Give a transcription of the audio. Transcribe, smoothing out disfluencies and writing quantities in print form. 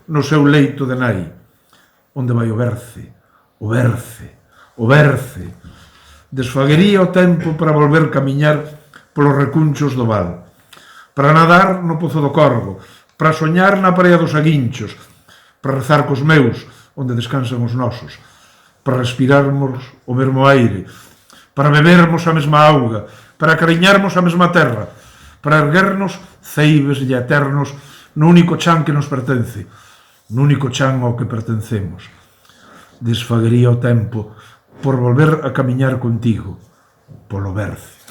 no seu leito de nai. Onde vai o berce, o berce, o berce? Desfaguería o tempo para volver camiñar polos recunchos do val, para nadar no pozo do Corgo, para soñar na parea dos aguinchos, para rezar cos meus, onde descansan os nosos, para respirarmos o mesmo aire, para bebermos a mesma auga, para cariñarmos a mesma terra, para erguernos ceibes e eternos no único chan que nos pertence, no único chan ao que pertencemos. Desfaguería o tempo por volver a camiñar contigo, polo berce.